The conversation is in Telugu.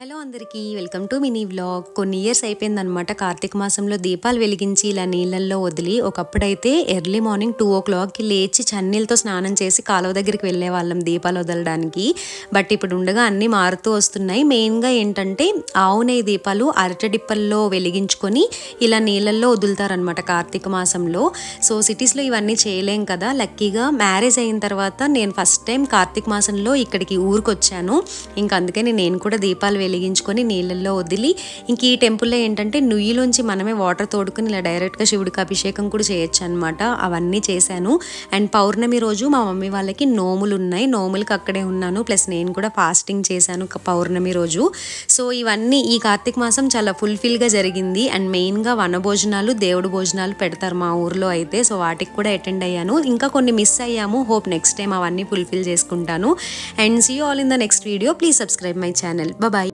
హలో అందరికీ వెల్కమ్ టు మినీ వ్లాగ్. కొన్ని ఇయర్స్ అయిపోయిందనమాట కార్తీక మాసంలో దీపాలు వెలిగించి ఇలా నీళ్ళల్లో వదిలి. ఒకప్పుడైతే ఎర్లీ మార్నింగ్ 2 o'clockకి లేచి చన్నీళ్ళతో స్నానం చేసి కాలువ దగ్గరికి వెళ్ళే వాళ్ళం దీపాలు వదలడానికి. బట్ ఇప్పుడు ఉండగా అన్నీ మారుతూ వస్తున్నాయి. మెయిన్గా ఏంటంటే ఆవు నెయ్యి దీపాలు అరటడిప్పల్లో వెలిగించుకొని ఇలా నీళ్ళల్లో వదులుతారనమాట కార్తీక మాసంలో. సో సిటీస్లో ఇవన్నీ చేయలేం కదా. లక్కీగా మ్యారేజ్ అయిన తర్వాత నేను ఫస్ట్ టైం కార్తీక మాసంలో ఇక్కడికి ఊరికి వచ్చాను. ఇంకా అందుకని నేను కూడా దీపాలు వెలిగించుకొని నీళ్ళల్లో వదిలి. ఇంక ఈ టెంపుల్లో ఏంటంటే నుయ్యిలోంచి మనమే వాటర్ తోడుకుని ఇలా డైరెక్ట్గా శివుడికి అభిషేకం కూడా చేయొచ్చు అనమాట. అవన్నీ చేశాను. అండ్ పౌర్ణమి రోజు మా మమ్మీ వాళ్ళకి నోములు ఉన్నాయి, నోములకి అక్కడే ఉన్నాను. ప్లస్ నేను కూడా ఫాస్టింగ్ చేశాను పౌర్ణమి రోజు. సో ఇవన్నీ ఈ కార్తీక మాసం చాలా ఫుల్ఫిల్గా జరిగింది. అండ్ మెయిన్గా వనభోజనాలు, దేవుడు భోజనాలు పెడతారు మా ఊర్లో అయితే. సో వాటికి కూడా అటెండ్ అయ్యాను. ఇంకా కొన్ని మిస్ అయ్యాము. హోప్ నెక్స్ట్ టైం అవన్నీ ఫుల్ఫిల్ చేసుకుంటాను. And see you all in the next video. Please subscribe my channel. Bye.